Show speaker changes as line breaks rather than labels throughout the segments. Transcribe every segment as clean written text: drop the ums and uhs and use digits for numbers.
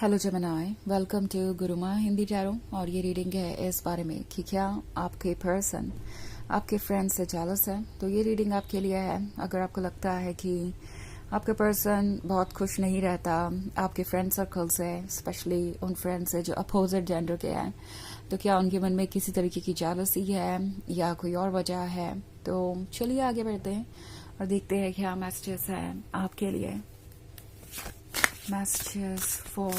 Hello Gemini, welcome to Gurumaa Hindi tarot. और ये reading है इस बारे में कि क्या आपके पर्सन आपके फ्रेंड से जेलस है। तो ये रीडिंग आपके लिए है। अगर आपको लगता है कि आपका पर्सन बहुत खुश नहीं रहता आपके फ्रेंड सर्कल से, स्पेशली उन फ्रेंड से जो अपोजिट जेंडर के हैं, तो क्या उनके मन में किसी तरीके की जेलसी है या कोई और वजह है। तो चलिए आगे बढ़ते हैं और देखते हैं क्या मैसेजेस है आपके लिए। Messages for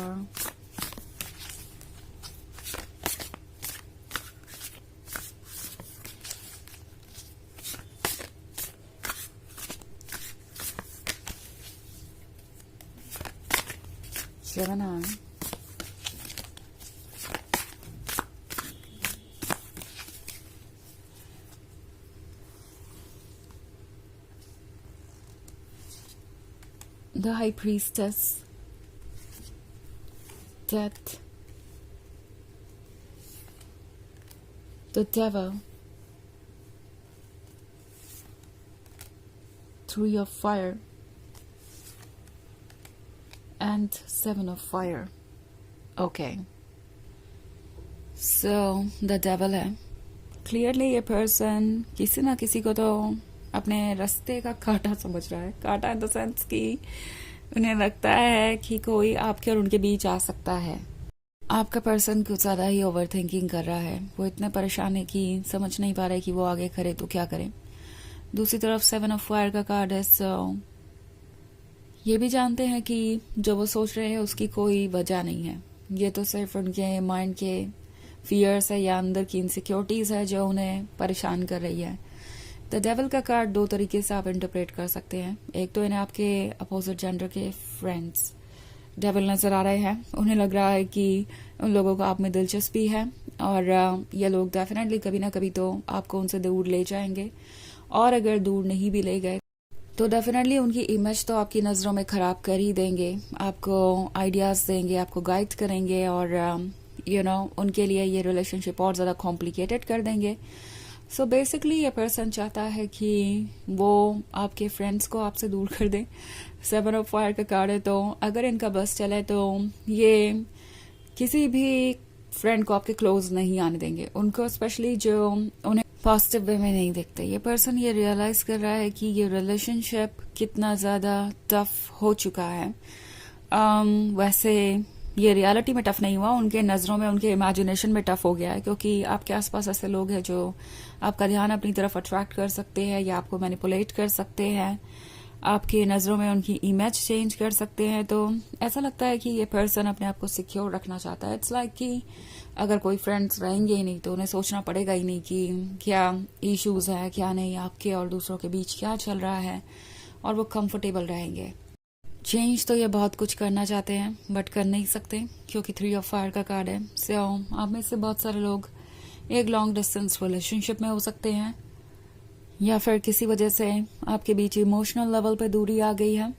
Gemini. The High Priestess, Death, the Devil, Three of Fire, and Seven of Fire. Okay. So, the Devil है। Clearly ये person किसी ना किसी को तो अपने रास्ते का कांटा समझ रहा है। कांटा इन द सेंस कि उन्हें लगता है कि कोई आपके और उनके बीच आ सकता है। आपका पर्सन कुछ ज्यादा ही ओवर थिंकिंग कर रहा है। वो इतने परेशान है कि समझ नहीं पा रहे कि वो आगे करे तो क्या करे। दूसरी तरफ सेवन ऑफ फायर का कार्ड है। सो ये भी जानते हैं कि जो वो सोच रहे हैं उसकी कोई वजह नहीं है। ये तो सिर्फ उनके माइंड के फियर्स है या अंदर की इनसिक्योरिटीज है जो उन्हें परेशान कर रही है। द डेविल का कार्ड दो तरीके से आप इंटरप्रेट कर सकते हैं। एक तो इन्हें आपके अपोजिट जेंडर के फ्रेंड्स डेविल नजर आ रहे हैं। उन्हें लग रहा है कि उन लोगों को आप में दिलचस्पी है और ये लोग डेफिनेटली कभी ना कभी तो आपको उनसे दूर ले जाएंगे। और अगर दूर नहीं भी ले गए तो डेफिनेटली उनकी इमेज तो आपकी नजरों में खराब कर ही देंगे। आपको आइडियाज देंगे, आपको गाइड करेंगे और उनके लिए ये रिलेशनशिप और ज्यादा कॉम्प्लिकेटेड कर देंगे। सो बेसिकली ये पर्सन चाहता है कि वो आपके फ्रेंड्स को आपसे दूर कर दे। सेवन ऑफ फायर का कार्ड है। तो अगर इनका बस चले तो ये किसी भी फ्रेंड को आपके क्लोज नहीं आने देंगे। उनको स्पेशली जो उन्हें पॉजिटिव वे में नहीं देखते। ये पर्सन ये रियलाइज कर रहा है कि ये रिलेशनशिप कितना ज्यादा टफ हो चुका है। वैसे ये रियलिटी में टफ नहीं हुआ, उनके नजरों में, उनके इमेजिनेशन में टफ हो गया है, क्योंकि आपके आसपास ऐसे लोग हैं जो आपका ध्यान अपनी तरफ अट्रैक्ट कर सकते हैं या आपको मैनिपुलेट कर सकते हैं, आपकी नजरों में उनकी इमेज चेंज कर सकते हैं। तो ऐसा लगता है कि ये पर्सन अपने आप को सिक्योर रखना चाहता है। इट्स लाइक कि अगर कोई फ्रेंड्स रहेंगे ही नहीं तो उन्हें सोचना पड़ेगा ही नहीं कि क्या इश्यूज है क्या नहीं, आपके और दूसरों के बीच क्या चल रहा है, और वो कंफर्टेबल रहेंगे। चेंज तो ये बहुत कुछ करना चाहते हैं बट कर नहीं सकते क्योंकि थ्री ऑफ फायर का कार्ड है। सो आप में से बहुत सारे लोग एक लॉन्ग डिस्टेंस रिलेशनशिप में हो सकते हैं या फिर किसी वजह से आपके बीच इमोशनल लेवल पे दूरी आ गई है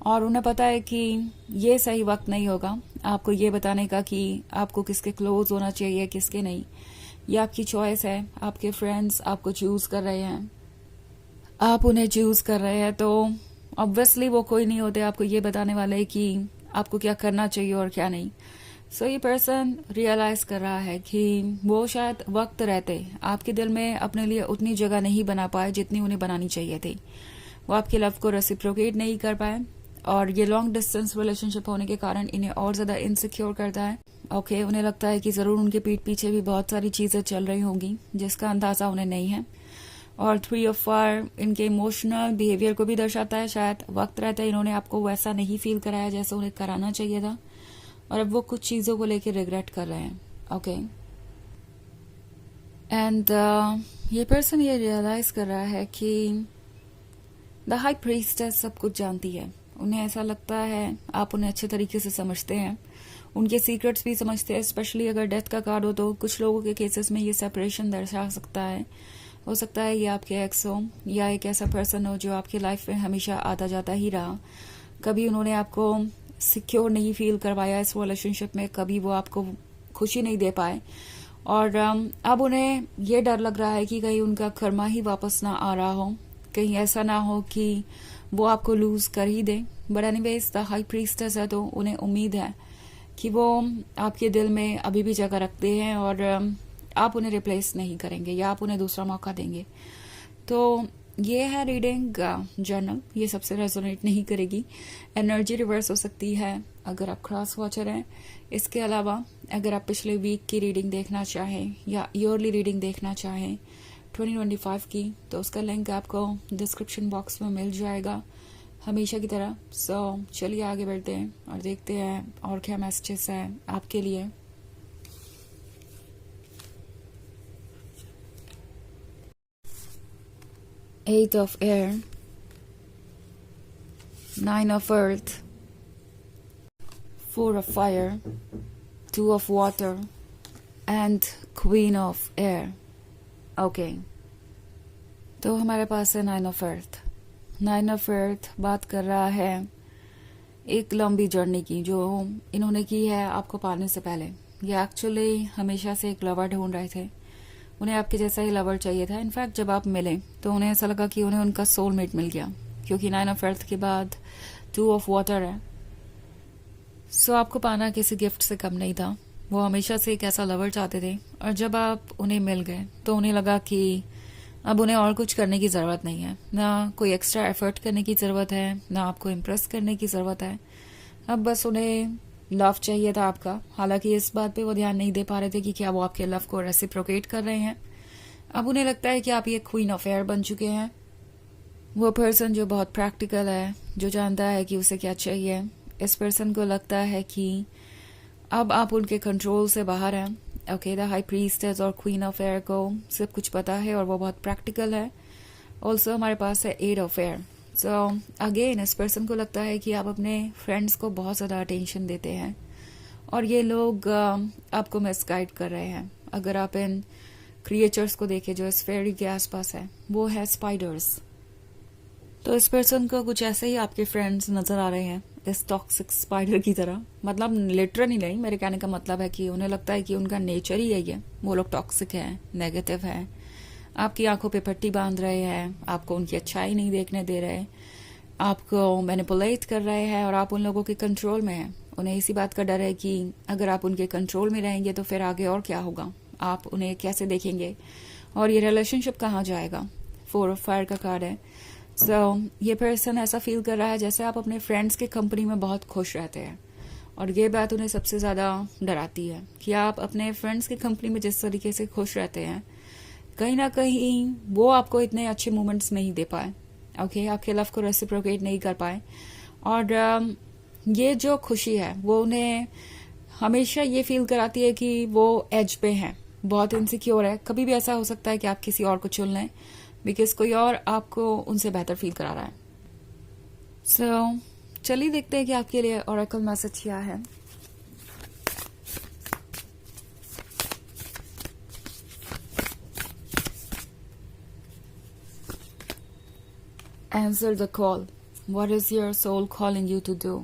और उन्हें पता है कि ये सही वक्त नहीं होगा आपको ये बताने का कि आपको किसके क्लोज होना चाहिए किसके नहीं। ये आपकी चॉइस है। आपके फ्रेंड्स आपको चूज कर रहे हैं, आप उन्हें चूज कर रहे हैं, तो ऑब्वियसली वो कोई नहीं होते आपको ये बताने वाले कि आपको क्या करना चाहिए और क्या नहीं। सो ये पर्सन रियलाइज कर रहा है कि वो शायद वक्त रहते आपके दिल में अपने लिए उतनी जगह नहीं बना पाए जितनी उन्हें बनानी चाहिए थी। वो आपके लव को रेसिप्रोकेट नहीं कर पाए और ये लॉन्ग डिस्टेंस रिलेशनशिप होने के कारण इन्हें और ज्यादा इनसिक्योर करता है। ओके, उन्हें लगता है कि जरूर उनके पीठ पीछे भी बहुत सारी चीजें चल रही होंगी जिसका अंदाजा उन्हें नहीं है। और थ्री ऑफ फायर इनके इमोशनल बिहेवियर को भी दर्शाता है। शायद वक्त रहते इन्होंने आपको वैसा नहीं फील कराया जैसा उन्हें कराना चाहिए था और अब वो कुछ चीजों को लेकर रिग्रेट कर रहे हैं। ओके, एंड ये पर्सन ये रियलाइज कर रहा है कि द हाई प्रीस्टेस सब कुछ जानती है। उन्हें ऐसा लगता है आप उन्हें अच्छे तरीके से समझते हैं, उनके सीक्रेट्स भी समझते हैं। स्पेशली अगर डेथ का कार्ड हो तो कुछ लोगों के केसेस में ये सेपरेशन दर्शा सकता है। हो सकता है ये आपके एक्स हो या एक ऐसा पर्सन हो जो आपकी लाइफ में हमेशा आता जाता ही रहा। कभी उन्होंने आपको सिक्योर नहीं फील करवाया इस रिलेशनशिप में, कभी वो आपको खुशी नहीं दे पाए और अब उन्हें ये डर लग रहा है कि कहीं उनका कर्मा ही वापस ना आ रहा हो, कहीं ऐसा ना हो कि वो आपको लूज कर ही दे। But anyways the high priestess है तो उन्हें उम्मीद है कि वो आपके दिल में अभी भी जगह रखते हैं और आप उन्हें रिप्लेस नहीं करेंगे या आप उन्हें दूसरा मौका देंगे। तो ये है रीडिंग जर्नल, ये सबसे रेजोनेट नहीं करेगी। एनर्जी रिवर्स हो सकती है अगर आप क्रॉस वॉचर हैं। इसके अलावा अगर आप पिछले वीक की रीडिंग देखना चाहें या ईयरली रीडिंग देखना चाहें 2025 की, तो उसका लिंक आपको डिस्क्रिप्शन बॉक्स में मिल जाएगा हमेशा की तरह। सो चलिए आगे बढ़ते हैं और देखते हैं और क्या मैसेजेस हैं आपके लिए। Eight of air, Nine of earth, Four of fire, Two of water and Queen of air. Okay, तो हमारे पास है nine of earth. Nine of earth बात कर रहा है एक लंबी जर्नी की जो इन्होंने की है आपको पाने से पहले। ये एक्चुअली हमेशा से एक लवर ढूंढ रहे थे, उन्हें आपके जैसा ही लवर चाहिए था। इनफैक्ट जब आप मिले तो उन्हें ऐसा लगा कि उन्हें उनका सोलमेट मिल गया, क्योंकि नाइन ऑफ अर्थ के बाद टू ऑफ वाटर है। सो आपको पाना किसी गिफ्ट से कम नहीं था। वो हमेशा से एक ऐसा लवर चाहते थे और जब आप उन्हें मिल गए तो उन्हें लगा कि अब उन्हें और कुछ करने की ज़रूरत नहीं है, ना कोई एक्स्ट्रा एफर्ट करने की ज़रूरत है, ना आपको इम्प्रेस करने की ज़रूरत है। अब बस उन्हें लव चाहिए था आपका। हालांकि इस बात पे वो ध्यान नहीं दे पा रहे थे कि क्या वो आपके लव को रेसिप्रोकेट कर रहे हैं। अब उन्हें लगता है कि आप ये क्वीन ऑफ एयर बन चुके हैं। वो पर्सन जो बहुत प्रैक्टिकल है, जो जानता है कि उसे क्या चाहिए। इस पर्सन को लगता है कि अब आप उनके कंट्रोल से बाहर हैं। ओके, द हाई प्रीस्टेस और क्वीन ऑफ एयर को सब कुछ पता है और वो बहुत प्रैक्टिकल है। ऑल्सो हमारे पास है eight of air. So again इस पर्सन को लगता है कि आप अपने फ्रेंड्स को बहुत ज़्यादा अटेंशन देते हैं और ये लोग आपको मिसगाइड कर रहे हैं। अगर आप इन क्रिएचर्स को देखें जो इस फेरी के आसपास है, वो है स्पाइडर्स। तो इस पर्सन को कुछ ऐसे ही आपके फ्रेंड्स नजर आ रहे हैं, इस टॉक्सिक स्पाइडर की तरह। मतलब लिटरली नहीं, मेरे कहने का मतलब है कि उन्हें लगता है कि उनका नेचर ही यही है। वो लोग टॉक्सिक है, नेगेटिव है, आपकी आंखों पे पट्टी बांध रहे हैं, आपको उनकी अच्छाई नहीं देखने दे रहे, आपको मैनिपुलेट कर रहे हैं और आप उन लोगों के कंट्रोल में हैं। उन्हें इसी बात का डर है कि अगर आप उनके कंट्रोल में रहेंगे तो फिर आगे और क्या होगा, आप उन्हें कैसे देखेंगे और ये रिलेशनशिप कहाँ जाएगा। फोर ऑफ फायर का कार्ड है। सो ये पर्सन ऐसा फील कर रहा है जैसे आप अपने फ्रेंड्स के कंपनी में बहुत खुश रहते हैं और ये बात उन्हें सबसे ज़्यादा डराती है कि आप अपने फ्रेंड्स की कंपनी में जिस तरीके से खुश रहते हैं, कहीं ना कहीं वो आपको इतने अच्छे मोमेंट्स नहीं दे पाए। ओके, आपके लव को रेसिप्रोकेट नहीं कर पाए और ये जो खुशी है वो उन्हें हमेशा ये फील कराती है कि वो एज पे हैं, बहुत इनसिक्योर है। कभी भी ऐसा हो सकता है कि आप किसी और को चुन लें बिकॉज कोई और आपको उनसे बेहतर फील करा रहा है। सो चलिए देखते हैं कि आपके लिए ओरेकल मैसेज क्या है। Answer the call. What is your soul calling you to do?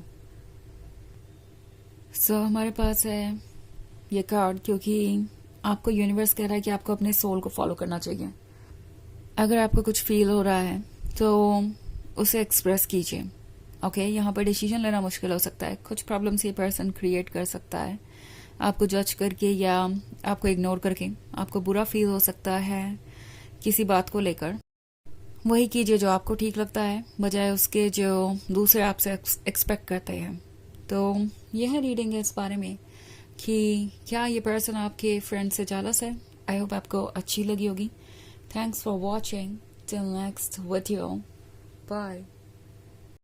So हमारे पास है ये कार्ड क्योंकि आपको यूनिवर्स कह रहा है कि आपको अपने सोल को फॉलो करना चाहिए। अगर आपको कुछ फील हो रहा है तो उसे एक्सप्रेस कीजिए। ओके, यहाँ पर डिसीजन लेना मुश्किल हो सकता है, कुछ प्रॉब्लम्स ये पर्सन क्रिएट कर सकता है आपको जज करके या आपको इग्नोर करके। आपको बुरा फील हो सकता है किसी बात को लेकर। वही कीजिए जो आपको ठीक लगता है बजाय उसके जो दूसरे आपसे एक्सपेक्ट करते हैं। तो यह रीडिंग है इस बारे में कि क्या ये पर्सन आपके फ्रेंड से जेलस है। आई होप आपको अच्छी लगी होगी। Thanks for watching. Till next video, bye.